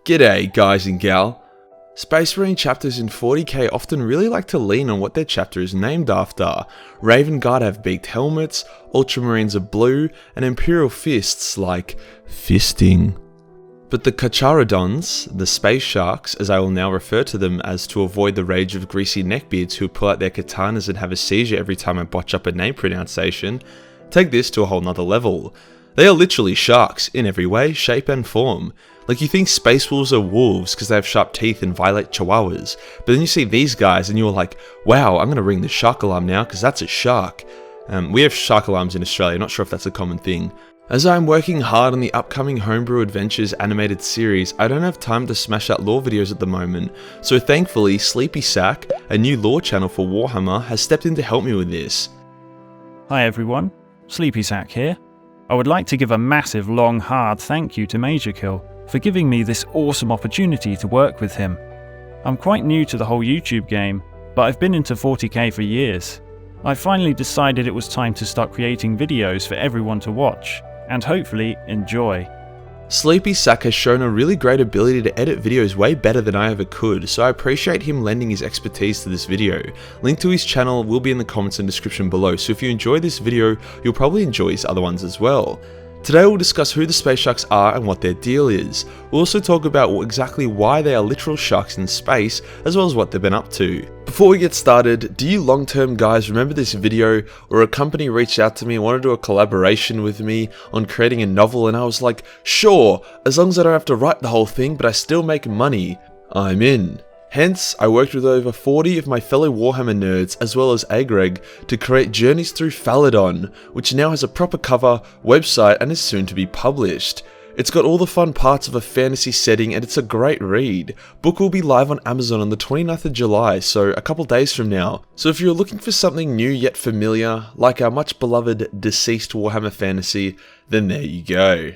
G'day guys and gal. Space Marine chapters in 40k often really like to lean on what their chapter is named after. Raven Guard have beaked helmets, Ultramarines are blue, and Imperial fists like fisting. But the Carcharodons, the space sharks, as I will now refer to them as to avoid the rage of greasy neckbeards who pull out their katanas and have a seizure every time I botch up a name pronunciation, take this to a whole nother level. They are literally sharks in every way, shape and form. Like you think space wolves are wolves because they have sharp teeth and violate chihuahuas, but then you see these guys and you're like, wow, I'm going to ring the shark alarm now because that's a shark. We have shark alarms in Australia, not sure if that's a common thing. As I am working hard on the upcoming Homebrew Adventures animated series, I don't have time to smash out lore videos at the moment, so thankfully SleepySack, a new lore channel for Warhammer, has stepped in to help me with this. Hi everyone, SleepySack here. I would like to give a massive, long, hard thank you to Majorkill for giving me this awesome opportunity to work with him. I'm quite new to the whole YouTube game, but I've been into 40k for years. I finally decided it was time to start creating videos for everyone to watch, and hopefully enjoy. SleepySack has shown a really great ability to edit videos way better than I ever could, so I appreciate him lending his expertise to this video. Link to his channel will be in the comments and description below, so if you enjoy this video, you'll probably enjoy his other ones as well. Today we'll discuss who the space sharks are and what their deal is. We'll also talk about exactly why they are literal sharks in space, as well as what they've been up to. Before we get started, do you long-term guys remember this video where a company reached out to me and wanted to do a collaboration with me on creating a novel, and I was like, sure, as long as I don't have to write the whole thing but I still make money, I'm in. Hence, I worked with over 40 of my fellow Warhammer nerds as well as Agreg to create Journeys Through Faladon, which now has a proper cover, website and is soon to be published. It's got all the fun parts of a fantasy setting and it's a great read. Book will be live on Amazon on the 29th of July, so a couple days from now. So if you're looking for something new yet familiar, like our much beloved deceased Warhammer fantasy, then there you go.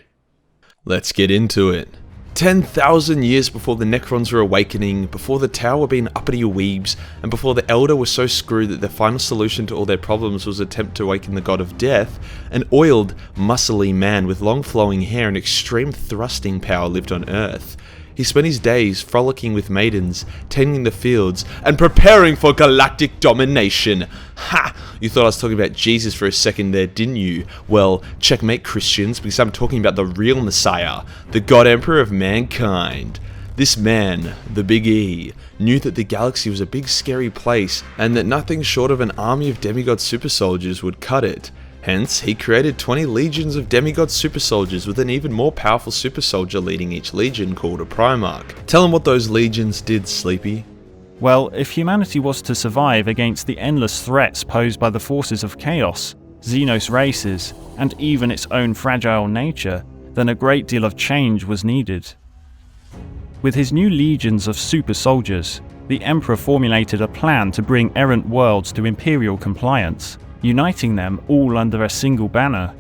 Let's get into it. 10,000 years before the Necrons were awakening, before the Tower were being uppity weebs, and before the Elder were so screwed that their final solution to all their problems was attempt to awaken the god of death, an oiled, muscly man with long flowing hair and extreme thrusting power lived on Earth. He spent his days frolicking with maidens, tending the fields, and preparing for galactic domination. Ha! You thought I was talking about Jesus for a second there, didn't you? Well, checkmate Christians, because I'm talking about the real Messiah, the God Emperor of mankind. This man, the Big E, knew that the galaxy was a big scary place, and that nothing short of an army of demigod super soldiers would cut it. Hence, he created 20 legions of demigod super soldiers with an even more powerful super soldier leading each legion called a Primarch. Tell him what those legions did, Sleepy. Well, if humanity was to survive against the endless threats posed by the forces of chaos, Xenos races, and even its own fragile nature, then a great deal of change was needed. With his new legions of super soldiers, the Emperor formulated a plan to bring errant worlds to Imperial compliance, uniting them all under a single banner.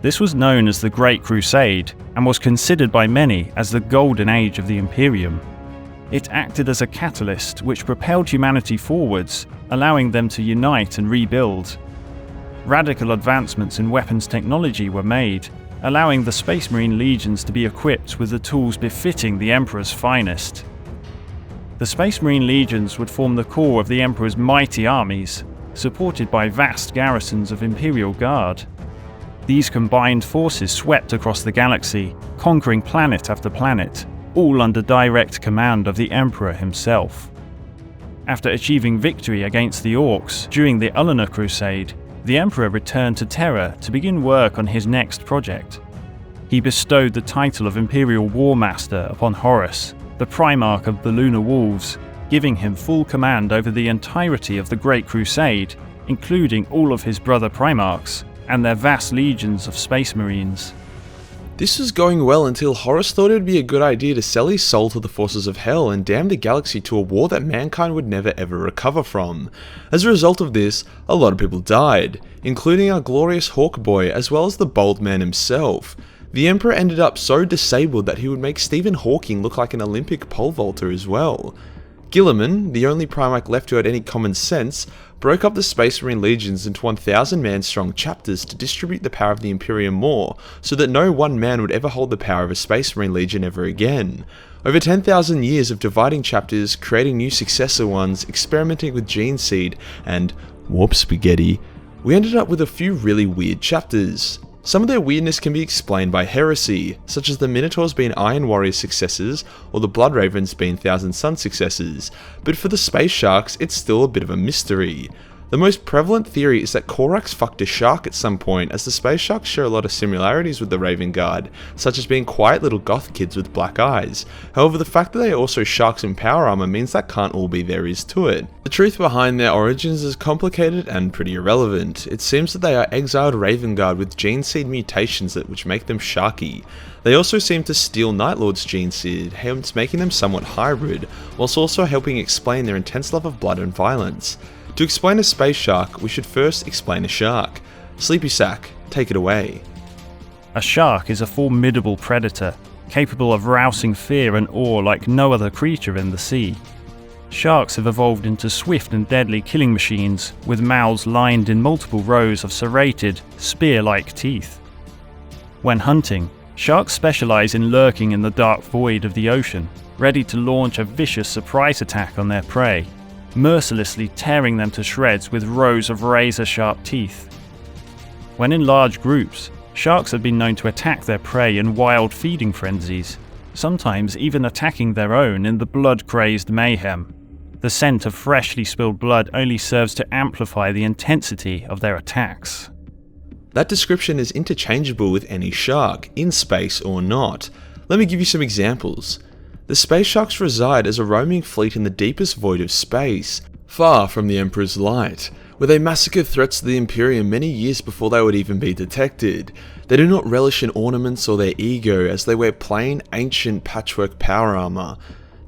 This was known as the Great Crusade, and was considered by many as the golden age of the Imperium. It acted as a catalyst which propelled humanity forwards, allowing them to unite and rebuild. Radical advancements in weapons technology were made, allowing the Space Marine legions to be equipped with the tools befitting the Emperor's finest. The Space Marine legions would form the core of the Emperor's mighty armies, supported by vast garrisons of Imperial Guard. These combined forces swept across the galaxy, conquering planet after planet, all under direct command of the Emperor himself. After achieving victory against the Orcs during the Ulnar Crusade, the Emperor returned to Terra to begin work on his next project. He bestowed the title of Imperial War Master upon Horus, the Primarch of the Lunar Wolves, giving him full command over the entirety of the Great Crusade, including all of his brother Primarchs and their vast legions of Space Marines. This was going well until Horus thought it would be a good idea to sell his soul to the forces of hell and damn the galaxy to a war that mankind would never ever recover from. As a result of this, a lot of people died, including our glorious Hawkboy as well as the Bold Man himself. The Emperor ended up so disabled that he would make Stephen Hawking look like an Olympic pole vaulter as well. Guilliman, the only Primarch left who had any common sense, broke up the Space Marine legions into 1,000-man strong chapters to distribute the power of the Imperium more, so that no one man would ever hold the power of a Space Marine legion ever again. Over 10,000 years of dividing chapters, creating new successor ones, experimenting with gene seed, and warp spaghetti, we ended up with a few really weird chapters. Some of their weirdness can be explained by heresy, such as the Minotaurs being Iron Warrior successors, or the Blood Ravens being Thousand Sun successors, but for the Space Sharks, it's still a bit of a mystery. The most prevalent theory is that Korax fucked a shark at some point, as the Space Sharks share a lot of similarities with the Raven Guard, such as being quiet little goth kids with black eyes. However, the fact that they are also sharks in power armor means that can't all be there is to it. The truth behind their origins is complicated and pretty irrelevant. It seems that they are exiled Raven Guard with gene seed mutations which make them sharky. They also seem to steal Night Lord's gene seed, hence making them somewhat hybrid, whilst also helping explain their intense love of blood and violence. To explain a space shark, we should first explain a shark. SleepySack, take it away. A shark is a formidable predator, capable of rousing fear and awe like no other creature in the sea. Sharks have evolved into swift and deadly killing machines, with mouths lined in multiple rows of serrated, spear-like teeth. When hunting, sharks specialize in lurking in the dark void of the ocean, ready to launch a vicious surprise attack on their prey, mercilessly tearing them to shreds with rows of razor-sharp teeth. When in large groups, sharks have been known to attack their prey in wild feeding frenzies, sometimes even attacking their own in the blood-crazed mayhem. The scent of freshly spilled blood only serves to amplify the intensity of their attacks. That description is interchangeable with any shark, in space or not. Let me give you some examples. The space sharks reside as a roaming fleet in the deepest void of space, far from the Emperor's light, where they massacre threats to the Imperium many years before they would even be detected. They do not relish in ornaments or their ego, as they wear plain, ancient patchwork power armor.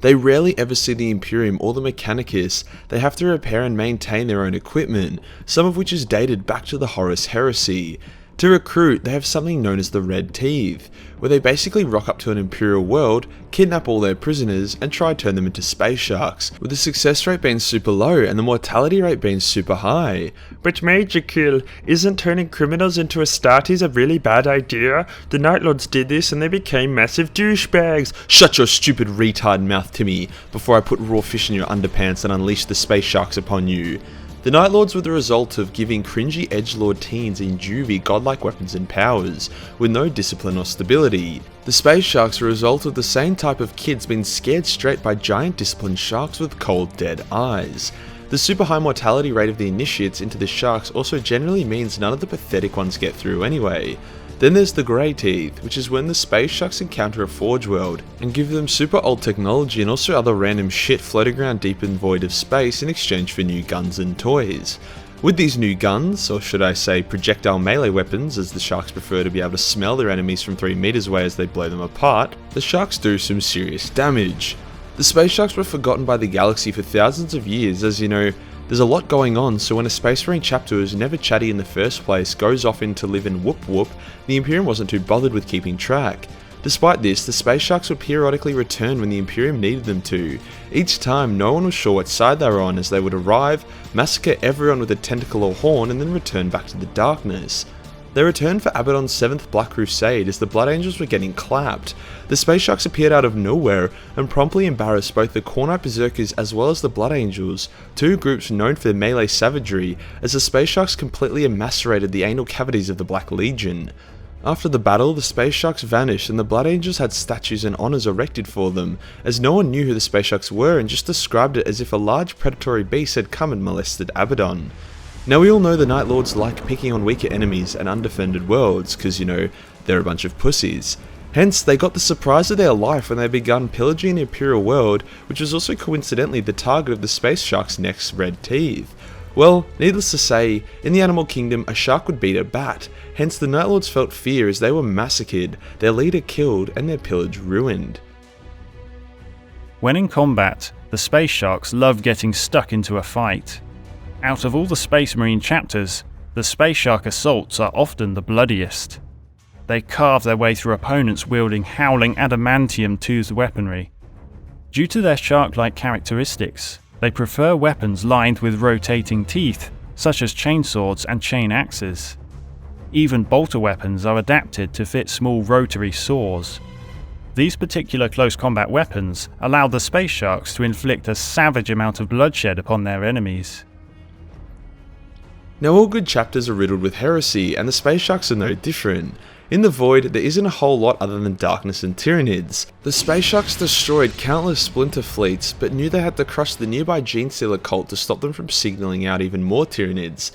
They rarely ever see the Imperium or the Mechanicus. They have to repair and maintain their own equipment, some of which is dated back to the Horus Heresy. To recruit, they have something known as the Red Teeth, where they basically rock up to an Imperial world, kidnap all their prisoners, and try to turn them into space sharks, with the success rate being super low and the mortality rate being super high. But Majorkill, isn't turning criminals into Astartes a really bad idea? The Night Lords did this and they became massive douchebags. Shut your stupid retard mouth, Timmy, before I put raw fish in your underpants and unleash the space sharks upon you. The Night Lords were the result of giving cringy edgelord teens in juvie godlike weapons and powers, with no discipline or stability. The Space Sharks were a result of the same type of kids being scared straight by giant disciplined sharks with cold dead eyes. The super high mortality rate of the initiates into the sharks also generally means none of the pathetic ones get through anyway. Then there's the Grey Teeth, which is when the Space Sharks encounter a Forge world and give them super old technology and also other random shit floating around deep in the void of space in exchange for new guns and toys. With these new guns, or should I say projectile melee weapons, as the sharks prefer to be able to smell their enemies from 3 meters away as they blow them apart, the sharks do some serious damage. The Space Sharks were forgotten by the galaxy for thousands of years, as you know, there's a lot going on, so when a Space Marine chapter who was never chatty in the first place goes off in to live in Whoop Whoop, the Imperium wasn't too bothered with keeping track. Despite this, the Space Sharks would periodically return when the Imperium needed them to. Each time, no one was sure what side they were on, as they would arrive, massacre everyone with a tentacle or horn, and then return back to the darkness. They returned for Abaddon's 7th Black Crusade as the Blood Angels were getting clapped. The Space Sharks appeared out of nowhere and promptly embarrassed both the Cornite Berserkers as well as the Blood Angels, two groups known for their melee savagery, as the Space Sharks completely emascerated the anal cavities of the Black Legion. After the battle, the Space Sharks vanished and the Blood Angels had statues and honours erected for them, as no one knew who the Space Sharks were and just described it as if a large predatory beast had come and molested Abaddon. Now we all know the Night Lords like picking on weaker enemies and undefended worlds, cause you know, they're a bunch of pussies. Hence, they got the surprise of their life when they begun pillaging the Imperial world, which was also coincidentally the target of the Space Sharks' next Red Teeth. Well, needless to say, in the animal kingdom a shark would beat a bat, hence the Night Lords felt fear as they were massacred, their leader killed and their pillage ruined. When in combat, the Space Sharks love getting stuck into a fight. Out of all the Space Marine chapters, the Space Shark assaults are often the bloodiest. They carve their way through opponents wielding howling adamantium-toothed weaponry. Due to their shark-like characteristics, they prefer weapons lined with rotating teeth, such as chainswords and chain axes. Even bolter weapons are adapted to fit small rotary saws. These particular close combat weapons allow the space sharks to inflict a savage amount of bloodshed upon their enemies. Now all good chapters are riddled with heresy, and the space sharks are no different. In the Void, there isn't a whole lot other than darkness and Tyranids. The space sharks destroyed countless splinter fleets, but knew they had to crush the nearby Genestealer cult to stop them from signalling out even more Tyranids.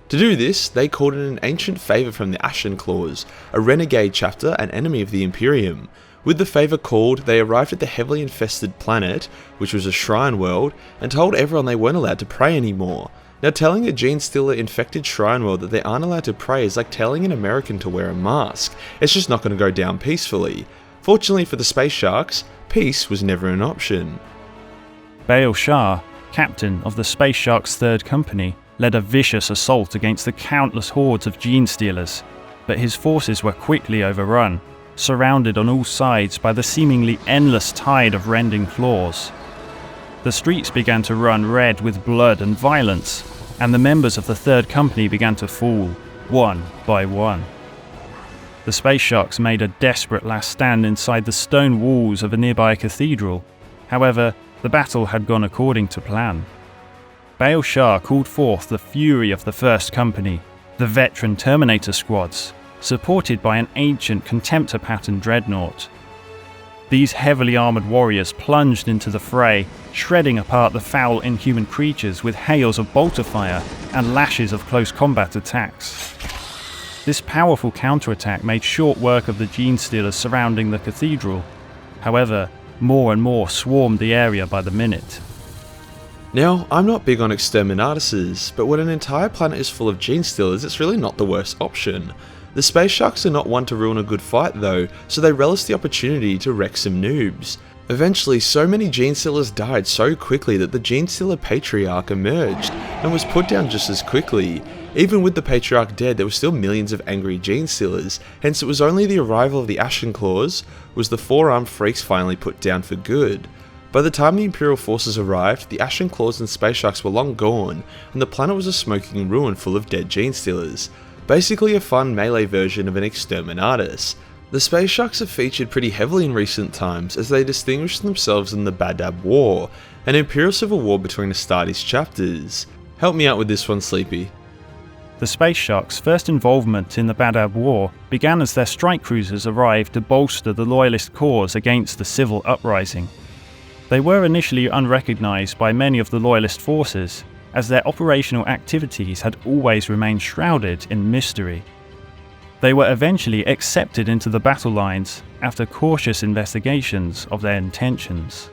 To do this, they called in an ancient favour from the Ashen Claws, a renegade chapter and enemy of the Imperium. With the favour called, they arrived at the heavily infested planet, which was a shrine world, and told everyone they weren't allowed to pray anymore. Now telling a Genestealer infected shrine world that they aren't allowed to pray is like telling an American to wear a mask. It's just not going to go down peacefully. Fortunately for the space sharks, peace was never an option. Baal Shah, captain of the Space Sharks' Third Company, led a vicious assault against the countless hordes of Genestealers, but his forces were quickly overrun, surrounded on all sides by the seemingly endless tide of rending claws. The streets began to run red with blood and violence, and the members of the Third Company began to fall, one by one. The space sharks made a desperate last stand inside the stone walls of a nearby cathedral. However, the battle had gone according to plan. Baal Shah called forth the fury of the First Company, the veteran Terminator squads, supported by an ancient Contemptor pattern dreadnought. These heavily armoured warriors plunged into the fray, shredding apart the foul inhuman creatures with hails of bolter fire and lashes of close combat attacks. This powerful counterattack made short work of the Genestealers surrounding the cathedral. However, more and more swarmed the area by the minute. Now, I'm not big on exterminatuses, but when an entire planet is full of Genestealers, it's really not the worst option. The space sharks are not one to ruin a good fight though, so they relish the opportunity to wreck some noobs. Eventually, so many Genestealers died so quickly that the Genestealer Patriarch emerged, and was put down just as quickly. Even with the Patriarch dead, there were still millions of angry Genestealers, hence it was only the arrival of the Ashen Claws was the four-armed freaks finally put down for good. By the time the Imperial forces arrived, the Ashen Claws and space sharks were long gone, and the planet was a smoking ruin full of dead Genestealers. Basically a fun melee version of an exterminatus. The space sharks have featured pretty heavily in recent times as they distinguished themselves in the Badab War, an Imperial civil war between Astartes chapters. Help me out with this one, Sleepy. The space sharks' first involvement in the Badab War began as their strike cruisers arrived to bolster the loyalist cause against the civil uprising. They were initially unrecognised by many of the loyalist forces, as their operational activities had always remained shrouded in mystery. They were eventually accepted into the battle lines after cautious investigations of their intentions.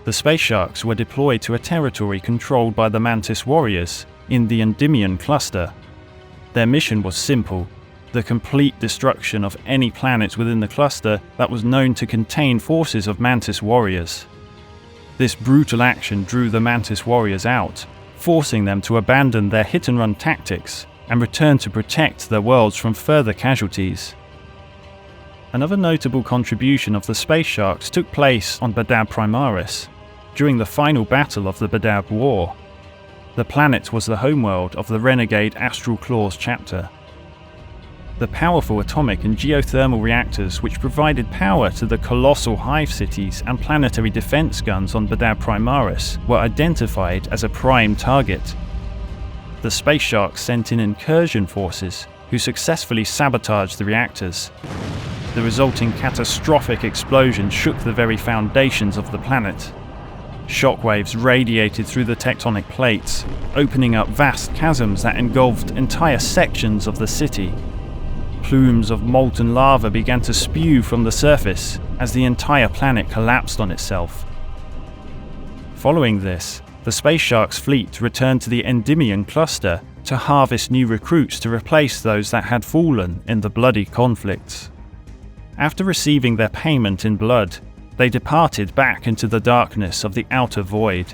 The space sharks were deployed to a territory controlled by the Mantis warriors in the Endymion cluster. Their mission was simple: the complete destruction of any planet within the cluster that was known to contain forces of Mantis warriors. This brutal action drew the Mantis warriors out, forcing them to abandon their hit-and-run tactics and return to protect their worlds from further casualties. Another notable contribution of the space sharks took place on Badab Primaris, during the final battle of the Badab War. The planet was the homeworld of the renegade Astral Claws chapter. The powerful atomic and geothermal reactors which provided power to the colossal hive cities and planetary defense guns on Badab Primaris were identified as a prime target. The space sharks sent in incursion forces who successfully sabotaged the reactors. The resulting catastrophic explosion shook the very foundations of the planet. Shockwaves radiated through the tectonic plates, opening up vast chasms that engulfed entire sections of the city. Plumes of molten lava began to spew from the surface as the entire planet collapsed on itself. Following this, the space sharks' fleet returned to the Endymion cluster to harvest new recruits to replace those that had fallen in the bloody conflicts. After receiving their payment in blood, they departed back into the darkness of the outer void.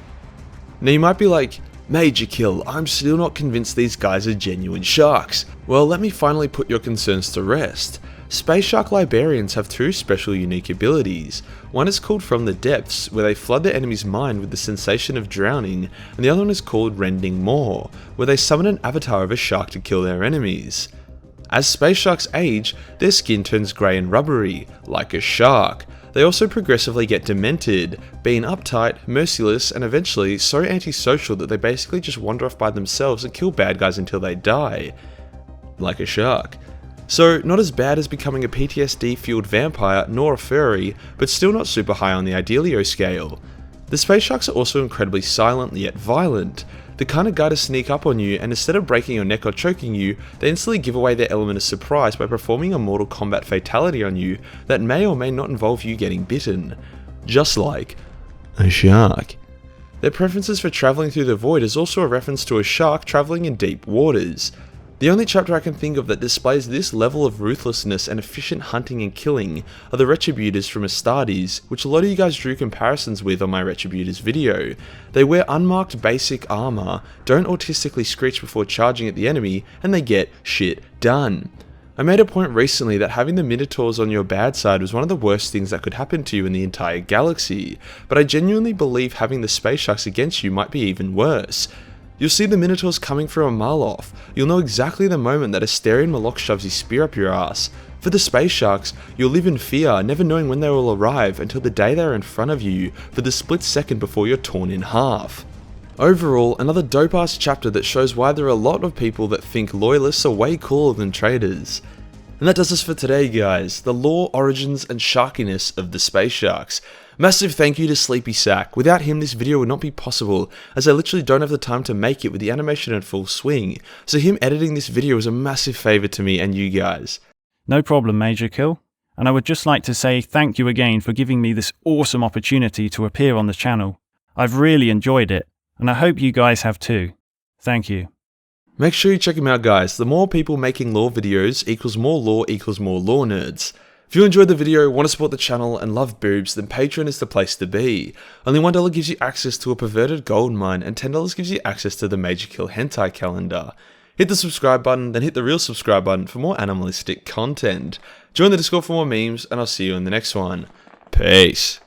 Now you might be like, Majorkill, I'm still not convinced these guys are genuine sharks. Well, let me finally put your concerns to rest. Space Shark Librarians have two special unique abilities. One is called From the Depths, where they flood their enemy's mind with the sensation of drowning, and the other one is called Rending Maw, where they summon an avatar of a shark to kill their enemies. As space sharks age, their skin turns grey and rubbery, like a shark. They also progressively get demented, being uptight, merciless, and eventually so antisocial that they basically just wander off by themselves and kill bad guys until they die. Like a shark. So, not as bad as becoming a PTSD-fueled vampire nor a furry, but still not super high on the Idealio scale. The space sharks are also incredibly silent yet violent. The kind of guy to sneak up on you, and instead of breaking your neck or choking you, they instantly give away their element of surprise by performing a Mortal Kombat fatality on you that may or may not involve you getting bitten. Just like a shark. Their preferences for travelling through the void is also a reference to a shark travelling in deep waters. The only chapter I can think of that displays this level of ruthlessness and efficient hunting and killing are the Retributors from Astartes, which a lot of you guys drew comparisons with on my Retributors video. They wear unmarked basic armor, don't autistically screech before charging at the enemy, and they get shit done. I made a point recently that having the Minotaurs on your bad side was one of the worst things that could happen to you in the entire galaxy, but I genuinely believe having the Space Sharks against you might be even worse. You'll see the Minotaurs coming from a mile off. You'll know exactly the moment that Asterion Malok shoves his spear up your ass. For the Space Sharks, you'll live in fear, never knowing when they will arrive until the day they are in front of you, for the split second before you're torn in half. Overall, another dope ass chapter that shows why there are a lot of people that think loyalists are way cooler than traitors. And that does us for today, guys. The lore, origins, and sharkiness of the Space Sharks. Massive thank you to SleepySack. Without him, this video would not be possible, as I literally don't have the time to make it with the animation in full swing. So him editing this video was a massive favour to me and you guys. No problem, Majorkill. And I would just like to say thank you again for giving me this awesome opportunity to appear on the channel. I've really enjoyed it, and I hope you guys have too. Thank you. Make sure you check him out, guys. The more people making lore videos equals more lore nerds. If you enjoyed the video, want to support the channel, and love boobs, then Patreon is the place to be. Only $1 gives you access to a perverted gold mine, and $10 gives you access to the Majorkill hentai calendar. Hit the subscribe button, then hit the real subscribe button for more animalistic content. Join the Discord for more memes, and I'll see you in the next one. Peace.